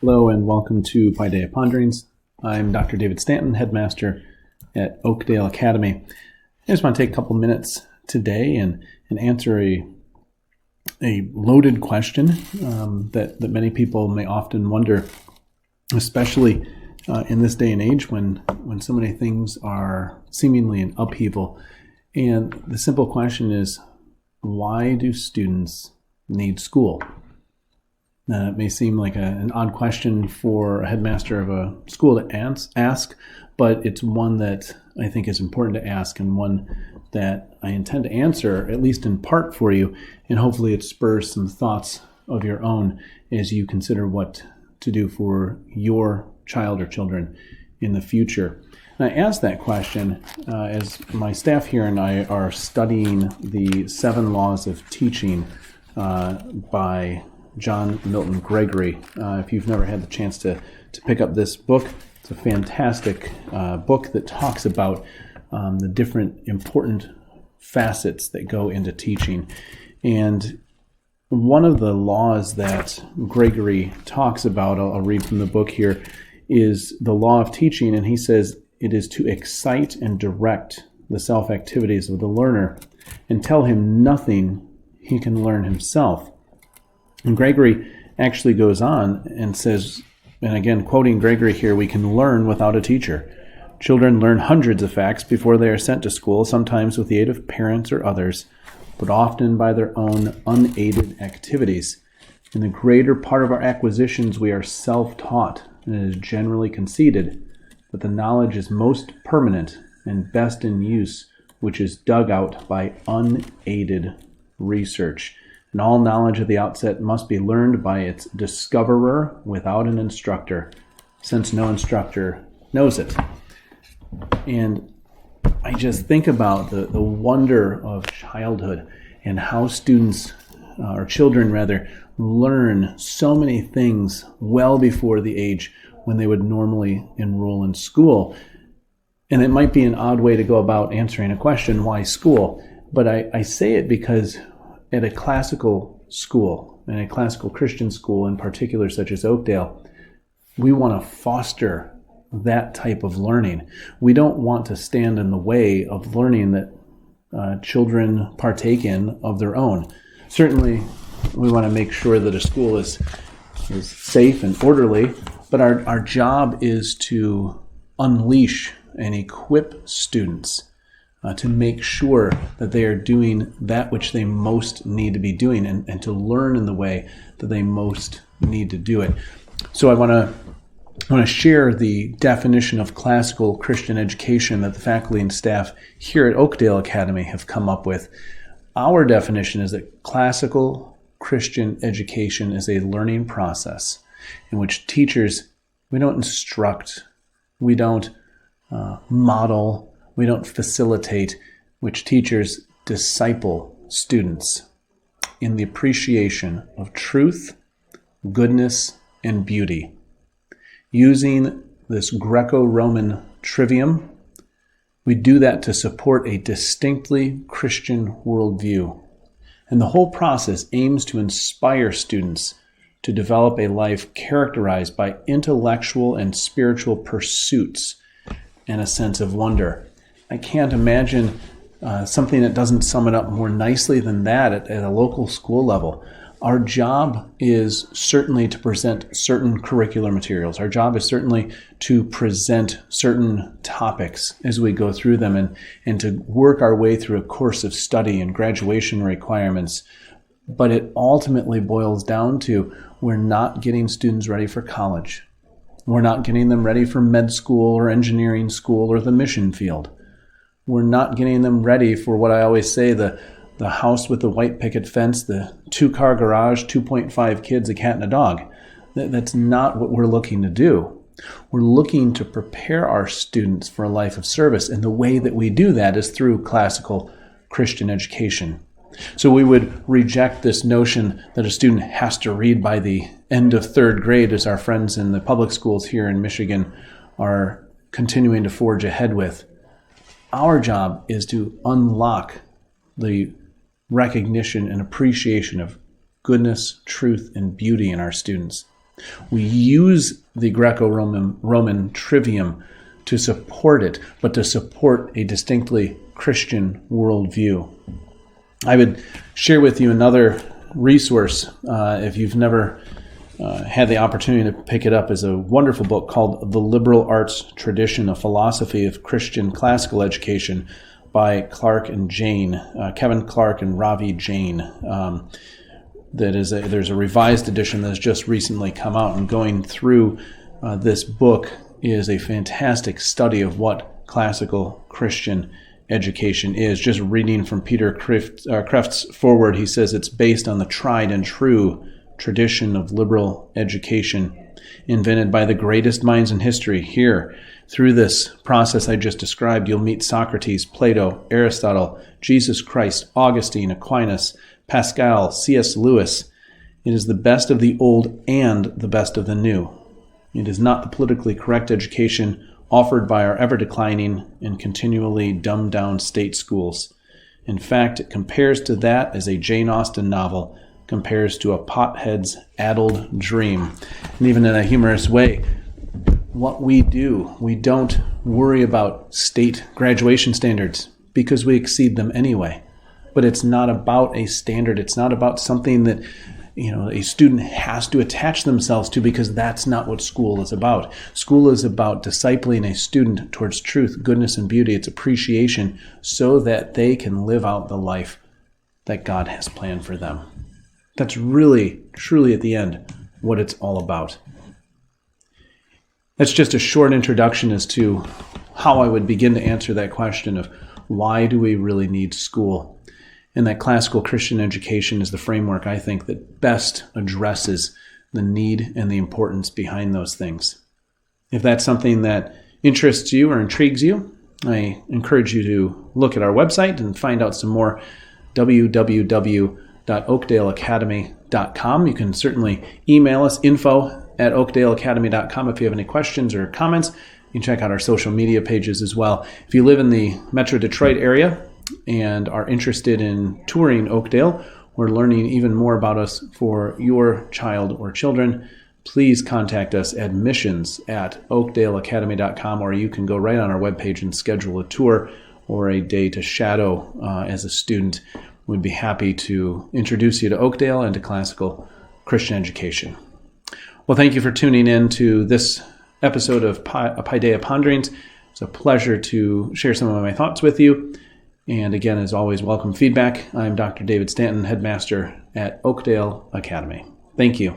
Hello and welcome to Paideia Ponderings. I'm Dr. David Stanton, headmaster at Oakdale Academy. I just want to take a couple minutes today and answer a loaded question that many people may often wonder, especially in this day and age when so many things are seemingly in upheaval. And the simple question is, why do students need school? Now, it may seem like an odd question for a headmaster of a school to ask, but it's one that I think is important to ask and one that I intend to answer, at least in part for you, and hopefully it spurs some thoughts of your own as you consider what to do for your child or children in the future. And I ask that question as my staff here and I are studying the 7 Laws of Teaching by John Milton Gregory. If you've never had the chance to pick up this book, it's a fantastic book that talks about the different important facets that go into teaching. And one of the laws that Gregory talks about, I'll read from the book here, is the law of teaching. And he says it is to excite and direct the self-activities of the learner and tell him nothing he can learn himself. And Gregory actually goes on and says, and again, quoting Gregory here, we can learn without a teacher. Children learn hundreds of facts before they are sent to school, sometimes with the aid of parents or others, but often by their own unaided activities. In the greater part of our acquisitions, we are self-taught, and it is generally conceded that the knowledge is most permanent and best in use, which is dug out by unaided research. And all knowledge at the outset must be learned by its discoverer without an instructor, since no instructor knows it. And I just think about the wonder of childhood and how students, or children rather, learn so many things well before the age when they would normally enroll in school. And it might be an odd way to go about answering a question, why school? But I say it because at a classical school, and a classical Christian school in particular, such as Oakdale, we want to foster that type of learning. We don't want to stand in the way of learning that children partake in of their own. Certainly, we want to make sure that a school is safe and orderly, but our job is to unleash and equip students to make sure that they are doing that which they most need to be doing and to learn in the way that they most need to do it. So I want to share the definition of classical Christian education that the faculty and staff here at Oakdale Academy have come up with. Our definition is that classical Christian education is a learning process in which teachers, we don't instruct, we don't model, we don't facilitate, which teachers disciple students in the appreciation of truth, goodness, and beauty. Using this Greco-Roman trivium, we do that to support a distinctly Christian worldview. And the whole process aims to inspire students to develop a life characterized by intellectual and spiritual pursuits and a sense of wonder. I can't imagine something that doesn't sum it up more nicely than that at a local school level. Our job is certainly to present certain curricular materials. Our job is certainly to present certain topics as we go through them and to work our way through a course of study and graduation requirements. But it ultimately boils down to we're not getting students ready for college. We're not getting them ready for med school or engineering school or the mission field. We're not getting them ready for what I always say, the house with the white picket fence, the 2-car garage, 2.5 kids, a cat and a dog. That's not what we're looking to do. We're looking to prepare our students for a life of service, and the way that we do that is through classical Christian education. So we would reject this notion that a student has to read by the end of 3rd grade, as our friends in the public schools here in Michigan are continuing to forge ahead with. Our job is to unlock the recognition and appreciation of goodness, truth, and beauty in our students. We use the Greco-Roman trivium to support it, but to support a distinctly Christian worldview. I would share with you another resource, if you've never had the opportunity to pick it up, is a wonderful book called The Liberal Arts Tradition, a Philosophy of Christian Classical Education by Clark and Jane, Kevin Clark and Ravi Jain. There's a revised edition that has just recently come out, and going through this book is a fantastic study of what classical Christian education is. Just reading from Peter Kreft's foreword, he says it's based on the tried and true tradition of liberal education invented by the greatest minds in history. Here, through this process I just described, you'll meet Socrates, Plato, Aristotle, Jesus Christ, Augustine, Aquinas, Pascal, C.S. Lewis. It is the best of the old and the best of the new. It is not the politically correct education offered by our ever-declining and continually dumbed-down state schools. In fact, it compares to that as a Jane Austen novel compares to a pothead's addled dream. And even in a humorous way, what we do, we don't worry about state graduation standards because we exceed them anyway. But it's not about a standard. It's not about something that a student has to attach themselves to, because that's not what school is about. School is about discipling a student towards truth, goodness, and beauty. It's appreciation so that they can live out the life that God has planned for them. That's really, truly at the end what it's all about. That's just a short introduction as to how I would begin to answer that question of why do we really need school? And that classical Christian education is the framework, I think, that best addresses the need and the importance behind those things. If that's something that interests you or intrigues you, I encourage you to look at our website and find out some more, www.oakdaleacademy.com. You can certainly email us, info@oakdaleacademy.com, if you have any questions or comments. You can check out our social media pages as well. If you live in the Metro Detroit area and are interested in touring Oakdale or learning even more about us for your child or children, please contact us at admissions@oakdaleacademy.com, or you can go right on our webpage and schedule a tour or a day to shadow as a student. We'd be happy to introduce you to Oakdale and to classical Christian education. Well, thank you for tuning in to this episode of Paideia Ponderings. It's a pleasure to share some of my thoughts with you. And again, as always, welcome feedback. I'm Dr. David Stanton, headmaster at Oakdale Academy. Thank you.